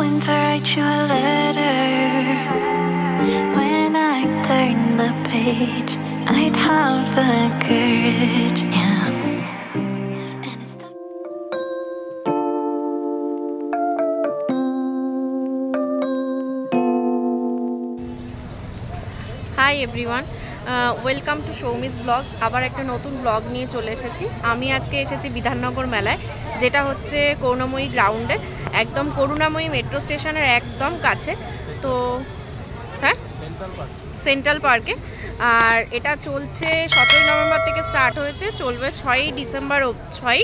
hoping to write you a letter. When I turn the page, I'd have the courage, yeah. And it's the hi everyone, welcome to Soumi's blogs. আবার একটা নতুন blog নিয়ে চলে এসেছি। আমি আজকে এসেছি বিধাননগর মেলায়, যেটা হচ্ছে করুণাময়ী গ্রাউন্ডে, একদম করুণাময়ী মেট্রো স্টেশনের একদম কাছে। তো হ্যাঁ, সেন্ট্রাল পার্কে। আর এটা চলছে 17 নভেম্বর থেকে স্টার্ট হয়েছে, চলবে 6 ডিসেম্বর 6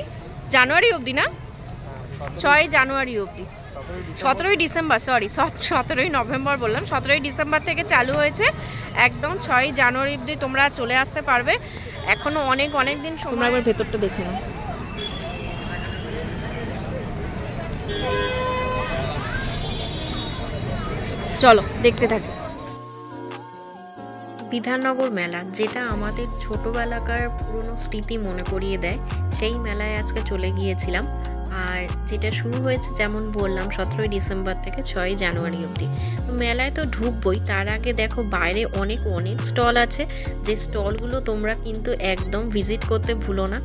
জানুয়ারি অবধি, না 6 জানুয়ারি অবধি, 17 ডিসেম্বর, সরি 17 নভেম্বর বললাম, 17 ডিসেম্বর থেকে চালু হয়েছে, একদম 6 জানুয়ারি অবধি তোমরা চলে আসতে পারবে। এখনো অনেক দিন সময়। তোমরা একবার ভেতরটা দেখে নাও। চলো দেখতে থাকি। বিধাননগর মেলা, যেটা আমাদের ছোটবেলাকার পুরনো স্মৃতি মনে করিয়ে দেয়, সেই মেলায় আজকে চলে গিয়েছিলাম। আর যেটা শুরু হয়েছে, যেমন বললাম, 17 ডিসেম্বর থেকে 6 জানুয়ারি অবধি। তো মেলায় তো ঢুকবই, তার আগে দেখো বাইরে অনেক স্টল আছে, যে স্টলগুলো তোমরা কিন্তু একদম ভিজিট করতে ভুলো না।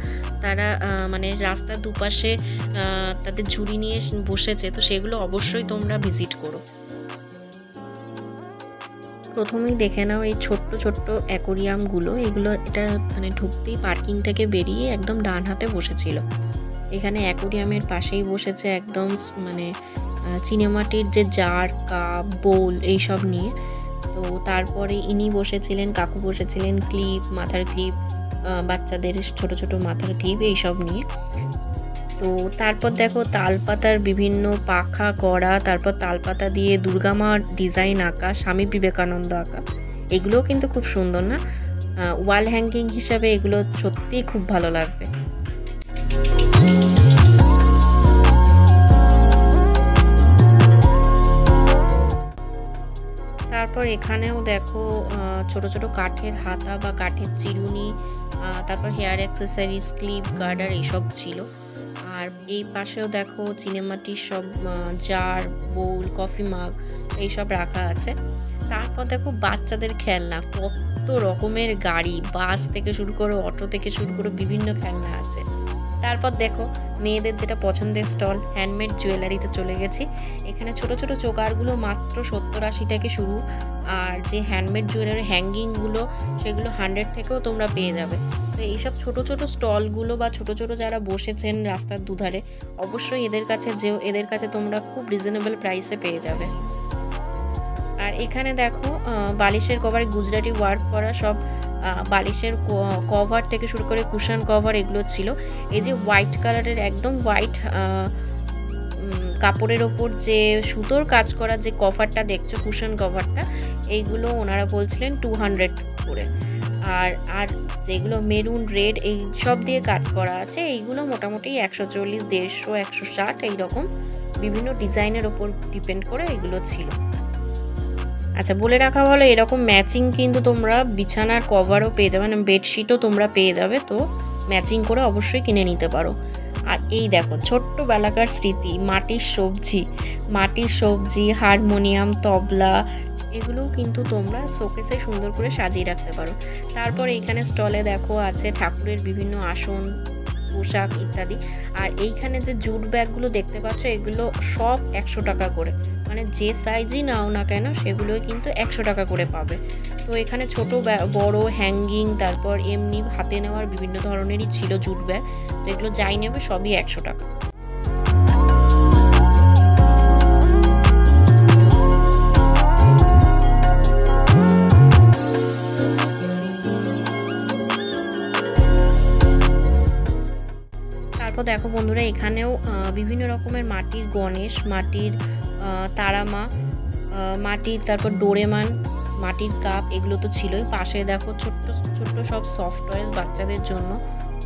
তারা মানে রাস্তার দুপাশে তাদের ঝুড়ি নিয়ে বসেছে, তো সেগুলো অবশ্যই তোমরা ভিজিট করো। প্রথমেই দেখে নাও এই ছোট্ট অ্যাকোরিয়ামগুলো। এটা মানে ঢুকতেই পার্কিং থেকে বেরিয়ে একদম ডান হাতে বসেছিল। এখানে অ্যাকোরিয়ামের পাশেই বসেছে একদম মানে চিনেমাটির যে জার, কাপ, বোল এইসব নিয়ে। তো তারপরে ইনি বসেছিলেন, কাকু বসেছিলেন ক্লিপ, মাথার ক্লিপ, বাচ্চাদের ছোট মাথার ক্লিপ এইসব নিয়ে। তো তারপর দেখো তালপাতার বিভিন্ন পাখা করা, তারপর তালপাতা দিয়ে দুর্গামা ডিজাইন আঁকা, স্বামী বিবেকানন্দ আঁকা। এগুলোও কিন্তু খুব সুন্দর, না? ওয়াল হ্যাঙ্গিং হিসাবে এগুলো সত্যিই খুব ভালো লাগবে। তারপর এখানেও দেখো ছোট কাঠের হাতা বা কাঠের চিরুনি, তারপর হেয়ার অ্যাক্সেসরিজ, ক্লিপ, গার্ডার এইসব ছিল। আর এই পাশেও দেখো চিনেমাটির সব জার, বোল, কফি মাগ এইসব রাখা আছে। তারপর দেখো বাচ্চাদের খেলনা, কত রকমের গাড়ি, বাস থেকে শুরু করে অটো থেকে শুরু করে বিভিন্ন খেলনা আছে। তারপর দেখো মেয়েদের যেটা পছন্দের স্টল, হ্যান্ডমেড জুয়েলারিতে চলে গেছি। এখানে ছোট চোকারগুলো মাত্র 70-80 থেকে শুরু। আর যে হ্যান্ডমেড জুয়েলারি হ্যাঙ্গিংগুলো, সেগুলো 100 থেকেও তোমরা পেয়ে যাবে। তো এইসব ছোট স্টলগুলো বা ছোট যারা বসেছেন রাস্তার দুধারে, অবশ্যই এদের কাছে তোমরা খুব রিজনেবল প্রাইসে পেয়ে যাবে। আর এখানে দেখো বালিশের কভারে গুজরাটি ওয়ার্ক করা সব বালিশের কভার থেকে শুরু করে কুশন কভার এগুলো ছিল। এই যে হোয়াইট কালারের, একদম হোয়াইট কাপড়ের ওপর যে সুতোর কাজ করা যে কভারটা দেখছো, কুশন কভারটা, এইগুলো ওনারা বলছিলেন 200 করে। আর যেগুলো মেরুন, রেড এই সব দিয়ে কাজ করা আছে, এইগুলো মোটামুটি 140, 150, 160 এইরকম বিভিন্ন ডিজাইনের ওপর ডিপেন্ড করে এগুলো ছিল। আচ্ছা, বলে রাখা ভালো, এরকম ম্যাচিং কিন্তু তোমরা বিছানার কভারও পেয়ে যাবে, মানে বেডশিটও তোমরা পেয়ে যাবে। তো ম্যাচিং করে অবশ্যই কিনে নিতে পারো। আর এই দেখো ছোট্টবেলাকার স্মৃতি, মাটির সবজি, হারমোনিয়াম, তবলা, এগুলোও কিন্তু তোমরা শোকেসে সুন্দর করে সাজিয়ে রাখতে পারো। তারপর এইখানে স্টলে দেখো আছে ঠাকুরের বিভিন্ন আসন, পোশাক ইত্যাদি। আর এইখানে যে জুট ব্যাগগুলো দেখতে পাচ্ছ, এগুলো সব 100 টাকা করে, মানে যে সাইজই নাও না কেন সেগুলোই কিন্তু 100 টাকা করে পাবে। তো এখানে ছোট বড় হ্যাঙ্গিং, তারপর এমনি হাতে নেওয়ার বিভিন্ন ধরনেরই ছিল জুট ব্যাগ। তো এগুলো যাই নেবে সবই 100 টাকা। তারপর দেখো বন্ধুরা, এখানেও বিভিন্ন রকমের মাটির গণেশ, মাটির তারামা, মাটির তারপর ডোরেমান, মাটির কাপ, এগুলো তো ছিলই। পাশে দেখো ছোট্ট সব সফট টয়েস বাচ্চাদের জন্য,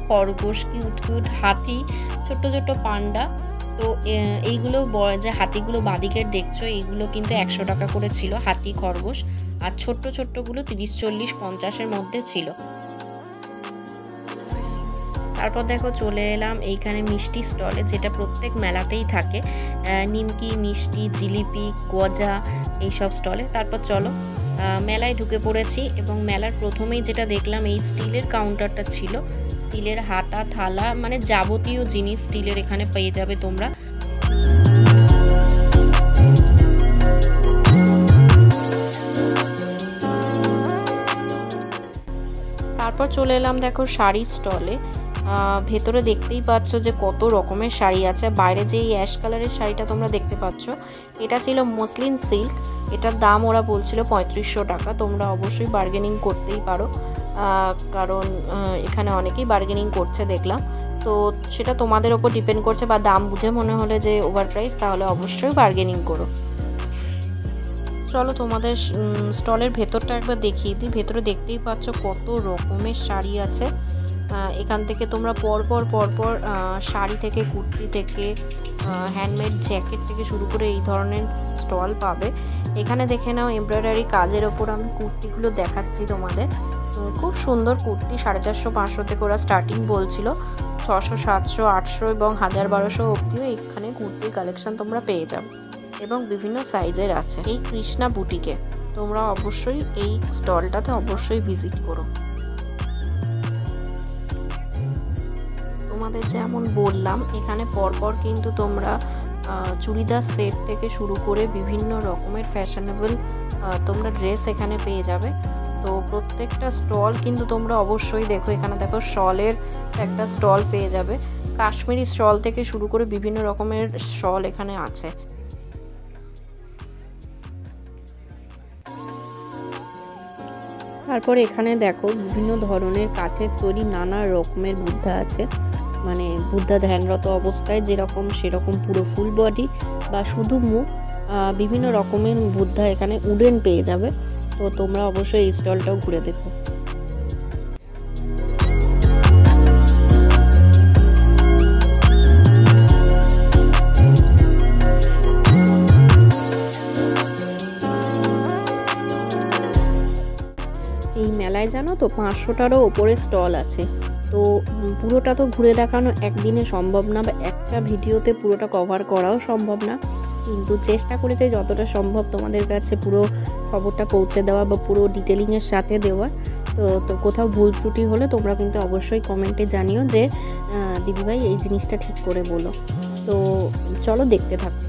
খরগোশ, কিউট হাতি, ছোট্ট পান্ডা। তো এইগুলো যে হাতিগুলো বাদিকের দেখছো, এইগুলো কিন্তু 100 টাকা করে ছিল, হাতি, খরগোশ। আর ছোট্টগুলো 30, 40, 50-এর মধ্যে ছিল। তারপর দেখো চলে এলাম এইখানে মিষ্টি স্টলে, যেটা প্রত্যেক মেলাতেই থাকে, নিমকি, মিষ্টি, জিলিপি, গজা এইসব স্টলে। তারপর চলো মেলায় ঢুকে পড়েছি এবং মেলার প্রথমেই যেটা দেখলাম এই স্টিলের কাউন্টারটা ছিল। স্টিলের হাতা, থালা, মানে যাবতীয় জিনিস স্টিলের এখানে পেয়ে যাবে তোমরা। তারপর চলে এলাম দেখো শাড়ির স্টলে। ভেতরে দেখতেই পাচ্ছ যে কত রকমের শাড়ি আছে। বাইরে যে এই অ্যাশ কালারের শাড়িটা তোমরা দেখতে পাচ্ছ, এটা ছিল মসলিন সিল্ক। এটার দাম ওরা বলছিল 3500 টাকা। তোমরা অবশ্যই বার্গেনিং করতেই পারো, কারণ এখানে অনেকেই বার্গেনিং করছে দেখলাম। তো সেটা তোমাদের ওপর ডিপেন্ড করছে, বা দাম বুঝে মনে হলে যে ওভার প্রাইস, তাহলে অবশ্যই বার্গেনিং করো। চলো তোমাদের স্টলের ভেতরটা একবার দেখিয়ে দিই। ভেতরে দেখতেই পাচ্ছ কত রকমের শাড়ি আছে। এখান থেকে তোমরা পরপর শাড়ি থেকে, কুর্তি থেকে, হ্যান্ডমেড জ্যাকেট থেকে শুরু করে এই ধরনের স্টল পাবে। এখানে দেখে নাও এমব্রয়ডারি কাজের ওপর আমি কুর্তিগুলো দেখাচ্ছি তোমাদের। খুব সুন্দর কুর্তি, 450-500 থেকে ওরা স্টার্টিং বলছিল। 600, 700, 800 এবং 1000-1200 অবধিও এখানে কুর্তির কালেকশন তোমরা পেয়ে যাবে এবং বিভিন্ন সাইজের আছে। এই কৃষ্ণা বুটিকে তোমরা অবশ্যই এই স্টলটাতে অবশ্যই ভিজিট করো। তোমাদের যেমন বললাম, এখানে পরপর কিন্তু তোমরা চুড়িদার সেট থেকে শুরু করে বিভিন্ন রকমের ফ্যাশনেবল তোমরা ড্রেস এখানে পেয়ে যাবে। তো প্রত্যেকটা স্টল কিন্তু তোমরা অবশ্যই দেখো। এখানে দেখো শলের একটা স্টল পেয়ে যাবে, কাশ্মীরি শল থেকে শুরু করে বিভিন্ন রকমের শল এখানে আছে। তারপর এখানে দেখো বিভিন্ন ধরনের কাঠের তৈরি নানা রকমের বুদ্ধা আছে, মানে বুদ্ধা ধ্যানরত অবস্থায় যেরকম সেরকম পুরো ফুল বডি বা শুধু মুখ, বিভিন্ন রকমের বুদ্ধা এখানে উডেন পেয়ে যাবে। তো তোমরা অবশ্যই এই স্টলটাও ঘুরে দেখো। এই মেলায় জানো তো 500টারও ওপরে স্টল আছে। তো পুরোটা তো ঘুরে দেখানো একদিনে সম্ভব না, বা একটা ভিডিওতে পুরোটা কভার করাও সম্ভব না, কিন্তু চেষ্টা করেছি যতটা সম্ভব তোমাদের কাছে পুরো খবরটা পৌঁছে দেওয়া বা পুরো ডিটেলিংয়ের সাথে দেওয়া। তো কোথাও ভুল ত্রুটি হলে তোমরা কিন্তু অবশ্যই কমেন্টে জানিও যে দিদিভাই এই জিনিসটা ঠিক করে বলো। তো চলো দেখতে থাকো।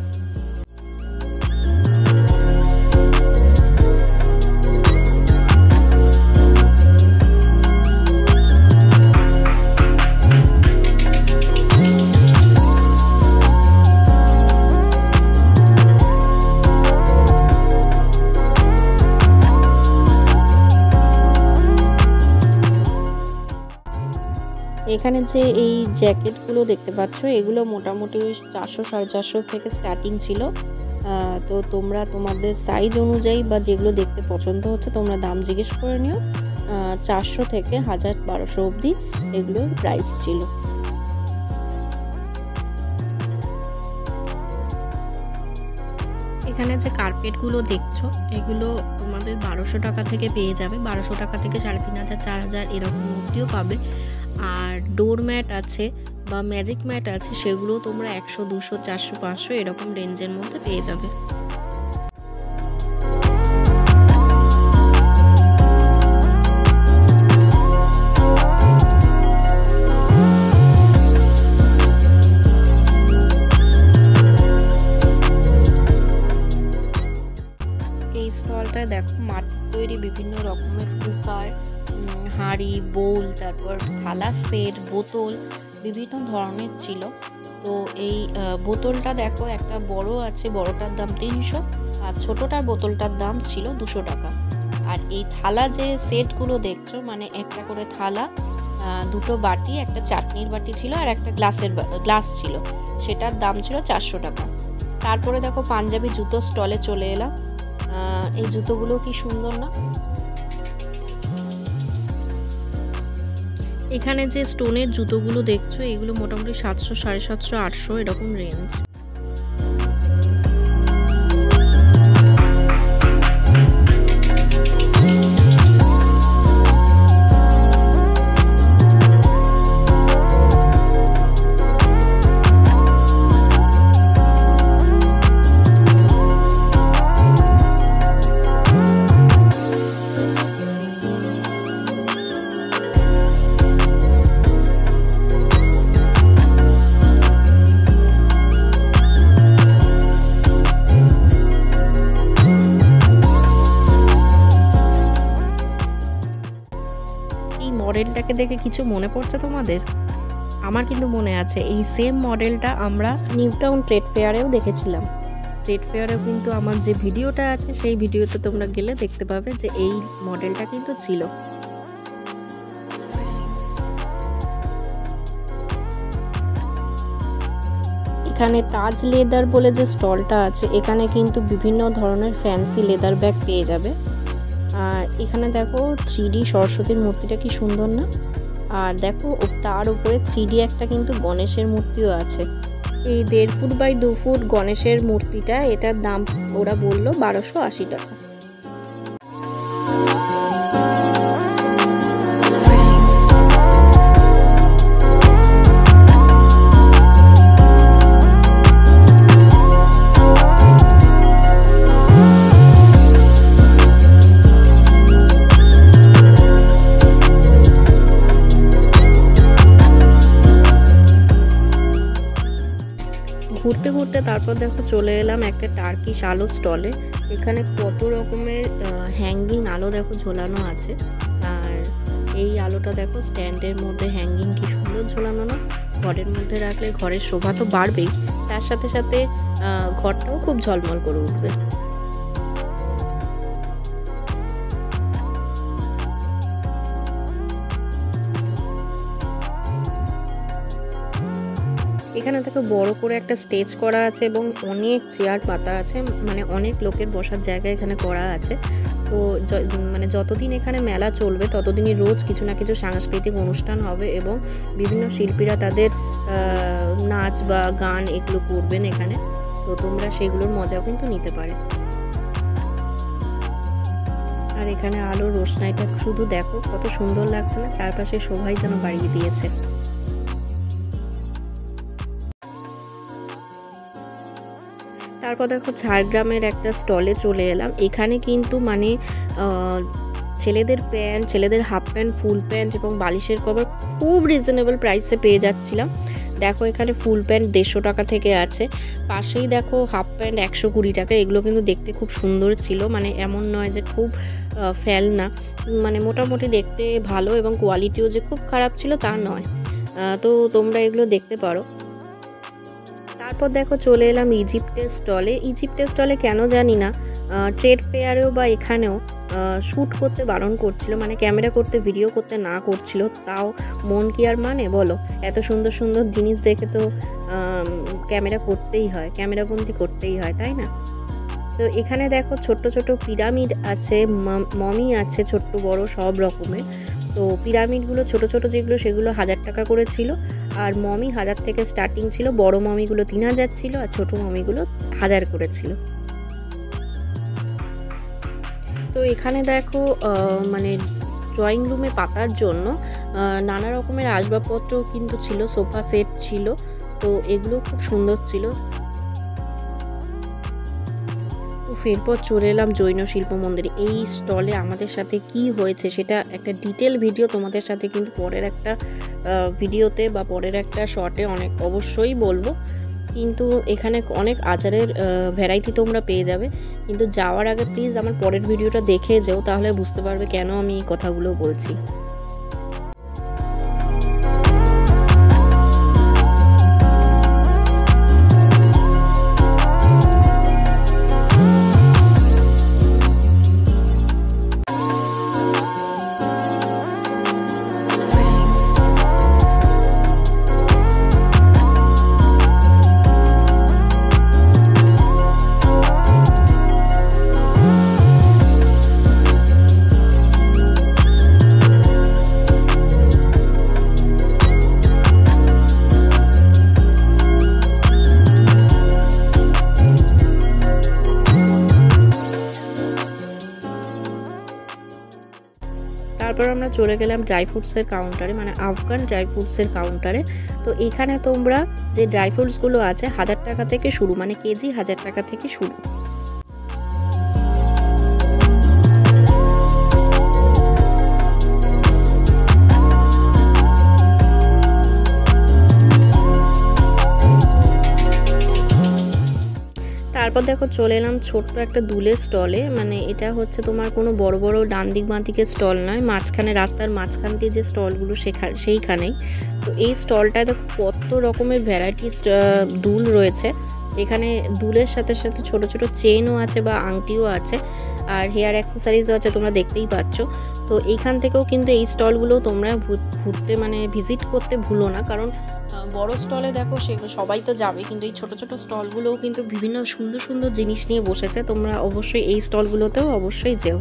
এখানে যে এই জ্যাকেটগুলো দেখতে পাচ্ছ, এগুলো মোটামুটি 400-450 থেকে স্টার্টিং ছিল। তো তোমরা তোমাদের সাইজ অনুযায়ী বা যেগুলো দেখতে পছন্দ হচ্ছে তোমরা দাম জিজ্ঞেস করে নিও। 400 থেকে 1000-1200 অবধি এগুলোর প্রাইস ছিল। এখানে যে কার্পেটগুলো দেখছো, এগুলো তোমাদের 1200 টাকা থেকে পেয়ে যাবে। 1200 টাকা থেকে 3500, 4000 এরকম অবধিও পাবে। আর ডোর ম্যাট আছে বা ম্যাজিক ম্যাট আছে, সেগুলো তোমরা 100, 200, 400, 500 এরকম রেঞ্জের মধ্যে পেয়ে যাবে। এই স্টলটায় দেখো মাটির তৈরি বিভিন্ন রকমের কুকার, হাঁড়ি, বোল, তারপর থালা সেট, বোতল বিভিন্ন ধরনের ছিল। তো এই বোতলটা দেখো একটা বড় আছে, বড়টার দাম 300, আর ছোটোটার বোতলটার দাম ছিল 200 টাকা। আর এই থালা যে সেটগুলো দেখছো, মানে একটা করে থালা, দুটো বাটি, একটা চাটনির বাটি ছিল আর একটা গ্লাস ছিল, সেটার দাম ছিল 400 টাকা। তারপরে দেখো পাঞ্জাবি জুতো স্টলে চলে এলাম। এই জুতোগুলো কি সুন্দর না? এখানে যে স্টোনের জুতোগুলো দেখছো, এগুলো মোটামুটি 700, 750, 800 এরকম রেঞ্জ। মডেলটাকে দেখে কিছু মনে পড়ছে তোমাদের? আমার কিন্তু মনে আছে, এই সেম মডেলটা আমরা নিউ টাউন ট্রেড ফেয়ারেও দেখেছিলাম। ট্রেড ফেয়ারেও কিন্তু আমার যে ভিডিওটা আছে সেই ভিডিওতে তোমরা গেলে দেখতে পাবে যে এই মডেলটা কিন্তু ছিল। এখানে তাজ লেদার বলে যে স্টলটা আছে, এখানে কিন্তু বিভিন্ন ধরনের ফ্যান্সি লেদার ব্যাগ পেয়ে যাবে। আর এখানে দেখো 3D সরস্বতীর মূর্তিটা কি সুন্দর না? আর দেখো তার উপরে 3D একটা কিন্তু গণেশের মূর্তিও আছে। এই 1.5 ফুট বাই 2 ফুট গণেশের মূর্তিটা, এটার দাম ওরা বললো 1280 টাকা। ঘুরতে ঘুরতে তারপর দেখো চলে এলাম একটা টার্কিশ আলো স্টলে। এখানে কত রকমের হ্যাঙ্গিং আলো দেখো ঝোলানো আছে। আর এই আলোটা দেখো স্ট্যান্ডের মধ্যে হ্যাঙ্গিং কি সুন্দর ঝোলানো না? ঘরের মধ্যে রাখলে ঘরের শোভা তো বাড়বেই, তার সাথে সাথে ঘরটাও খুব ঝলমল করে উঠবে। এখানে দেখো বড় করে একটা স্টেজ করা আছে এবং অনেক চেয়ার পাতা আছে, মানে অনেক লোকের বসার জায়গা এখানে করা আছে। তো মানে যতদিন এখানে মেলা চলবে ততদিনই রোজ কিছু না কিছু সাংস্কৃতিক অনুষ্ঠান হবে এবং বিভিন্ন শিল্পীরা তাদের নাচ বা গান এগুলো করবেন এখানে। তো তোমরা সেগুলোর মজাও কিন্তু নিতে পারে। আর এখানে আলোর রোশনাইটা শুধু দেখো কত সুন্দর লাগছে না? চারপাশে শোভাই যেন বাড়িয়ে দিয়েছে। তারপর দেখো ঝাড়গ্রামের একটা স্টলে চলে এলাম। এখানে কিন্তু মানে ছেলেদের প্যান্ট, ছেলেদের হাফ প্যান্ট, ফুল প্যান্ট এবং বালিশের কভার খুব রিজনেবল প্রাইসে পেয়ে যাচ্ছিলাম। দেখো এখানে ফুল প্যান্ট 150 টাকা থেকে আছে, পাশেই দেখো হাফ প্যান্ট 120 টাকা। এগুলো কিন্তু দেখতে খুব সুন্দর ছিল, মানে এমন নয় যে খুব ফেল না, মানে মোটামুটি দেখতে ভালো এবং কোয়ালিটিও যে খুব খারাপ ছিল তা নয়। তো তোমরা এগুলো দেখতে পারো। তারপর দেখো চলে এলাম ইজিপ্টের স্টলে। ইজিপ্টের স্টলে কেন জানি না ট্রেড ফেয়ারেও বা এখানেও শ্যুট করতে বারণ করছিল, মানে ক্যামেরা করতে, ভিডিও করতে না করছিল। তাও মন কি আর মানে বলো? এত সুন্দর সুন্দর জিনিস দেখে তো ক্যামেরা করতেই হয়, ক্যামেরাবন্দি করতেই হয়, তাই না? তো এখানে দেখো ছোট্ট ছোট পিরামিড আছে, মমি আছে, ছোট্ট বড় সব রকমের। তো পিরামিডগুলো ছোট ছোট যেগুলো সেগুলো 1000 টাকা করে ছিল, আর মমি 1000 থেকে স্টার্টিং ছিল। বড় মমিগুলো 3000 ছিল আর ছোট মমিগুলো 1000 করে ছিল। তো এখানে দেখো মানে ড্রয়িং রুমে পাতার জন্য নানা রকমের আসবাবপত্র কিন্তু ছিল, সোফা সেট ছিল। তো এগুলো খুব সুন্দর ছিল। এরপর চলে এলাম জৈন শিল্প মন্দিরে। এই স্টলে আমাদের সাথে কি হয়েছে সেটা একটা ডিটেল ভিডিও তোমাদের সাথে কিন্তু পরের একটা ভিডিওতে বা পরের একটা শর্টে অবশ্যই বলবো। কিন্তু এখানে অনেক আচারের ভ্যারাইটি তোমরা পেয়ে যাবে, কিন্তু যাওয়ার আগে প্লিজ আমার পরের ভিডিওটা দেখে যেও, তাহলে বুঝতে পারবে কেন আমি এই কথাগুলো বলছি। তারপর আমরা চলে গেলাম ড্রাই ফ্রুটসের কাউন্টারে, মানে আফগান ড্রাই ফ্রুটসের কাউন্টারে। তো এখানে তোমরা যে ড্রাই ফ্রুটসগুলো আছে 1000 টাকা থেকে শুরু, মানে কেজি 1000 টাকা থেকে শুরু। তারপর দেখো চলে এলাম ছোট্ট একটা দুলের স্টলে। মানে এটা হচ্ছে তোমার কোনো বড় বড় ডান দিক বাঁ দিকের স্টল নয়, মাঝখানে রাস্তার মাঝখান দিয়ে যে স্টলগুলো সেইখানেই। তো এই স্টলটায় দেখো কত রকমের ভ্যারাইটিস দুল রয়েছে। এখানে দুলের সাথে সাথে ছোট ছোট চেনও আছে বা আংটিও আছে, আর হেয়ার অ্যাক্সেসরিজও আছে, তোমরা দেখতেই পাচ্ছ। তো এইখান থেকেও কিন্তু এই স্টলগুলো তোমরা ঘুরতে মানে ভিজিট করতে ভুলো না, কারণ বড় স্টলে দেখো সবাই তো যাবে, কিন্তু এই ছোট ছোট স্টলগুলোও কিন্তু বিভিন্ন সুন্দর সুন্দর জিনিস নিয়ে বসেছে। তোমরা অবশ্যই এই স্টলগুলোতেও অবশ্যই যেও।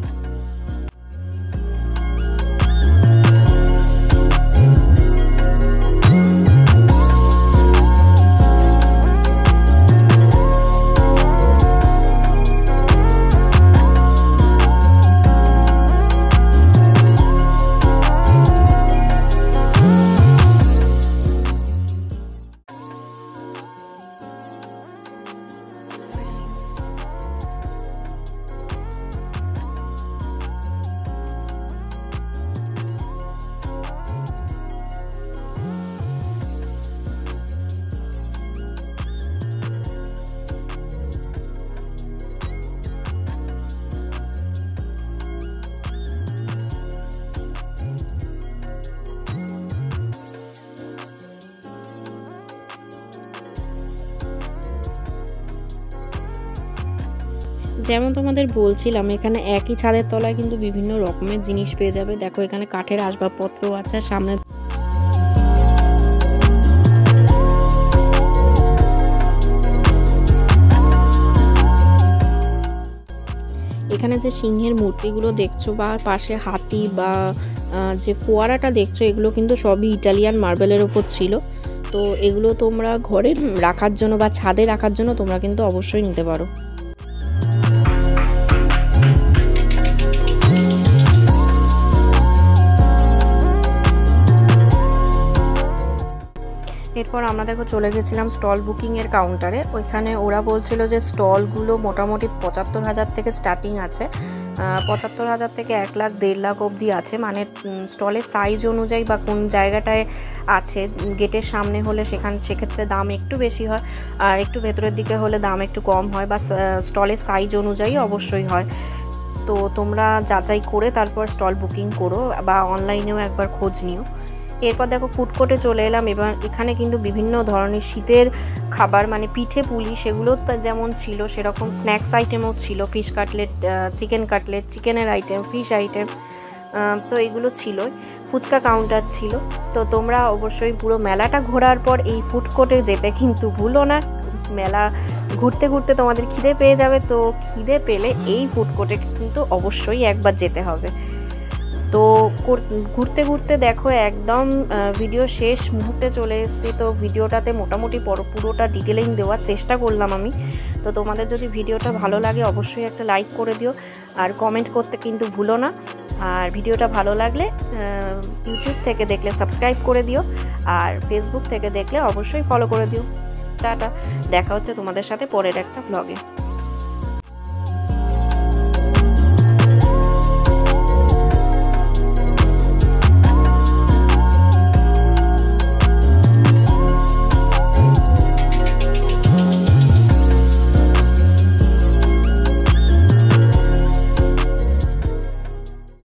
যেমন তোমাদের বলছিলাম, এখানে একই ছাদের তলায় কিন্তু বিভিন্ন রকমের জিনিস পেয়ে যাবে। দেখো এখানে কাঠের আসবাবপত্র আছে, সামনে এখানে যে সিংহের মূর্তিগুলো দেখছো বা পাশে হাতি বা যে ফোয়ারাটা দেখছো, এগুলো কিন্তু সবই ইটালিয়ান মার্বেলের ওপর ছিল। তো এগুলো তোমরা ঘরে রাখার জন্য বা ছাদে রাখার জন্য তোমরা কিন্তু অবশ্যই নিতে পারো। এরপর আমরা দেখো চলে গেছিলাম স্টল বুকিংয়ের কাউন্টারে। ওইখানে ওরা বলছিল যে স্টলগুলো মোটামুটি ৭৫,০০০ থেকে স্টার্টিং আছে, ৭৫,০০০ থেকে ১ লাখ ১.৫ লাখ অবধি আছে। মানে স্টলের সাইজ অনুযায়ী বা কোন জায়গাটায় আছে, গেটের সামনে হলে সেক্ষেত্রে দাম একটু বেশি হয়, আর একটু ভেতরের দিকে হলে দাম একটু কম হয়, বা স্টলের সাইজ অনুযায়ী অবশ্যই হয়। তো তোমরা যাচাই করে তারপর স্টল বুকিং করো, বা অনলাইনেও একবার খোঁজ নিও। এরপর দেখো ফুড কোর্টে চলে এলাম। এবার এখানে কিন্তু বিভিন্ন ধরনের শীতের খাবার, মানে পিঠে পুলি, সেগুলো যেমন ছিল সেরকম স্ন্যাক্স আইটেমও ছিল। ফিশ কাটলেট, চিকেন কাটলেট, চিকেনের আইটেম, ফিশ আইটেম, তো এগুলো ছিল। ফুচকা কাউন্টার ছিল। তো তোমরা অবশ্যই পুরো মেলাটা ঘোরার পর এই ফুড কোর্টে যেতে কিন্তু ভুলো না। মেলা ঘুরতে ঘুরতে তোমাদের খিদে পেয়ে যাবে, তো খিদে পেলে এই ফুড কোর্টে কিন্তু অবশ্যই একবার যেতে হবে। তো ঘুরতে ঘুরতে দেখো একদম ভিডিও শেষ মুহূর্তে চলে এসেছি। তো ভিডিওটাতে মোটামুটি পুরোটা ডিটেলিং দেওয়ার চেষ্টা করলাম আমি। তো তোমাদের যদি ভিডিওটা ভালো লাগে অবশ্যই একটা লাইক করে দিও, আর কমেন্ট করতে কিন্তু ভুলো না। আর ভিডিওটা ভালো লাগলে ইউটিউব থেকে দেখলে সাবস্ক্রাইব করে দিও, আর ফেসবুক থেকে দেখলে অবশ্যই ফলো করে দিও। টাটা, দেখা হচ্ছে তোমাদের সাথে পরের একটা ভ্লগে।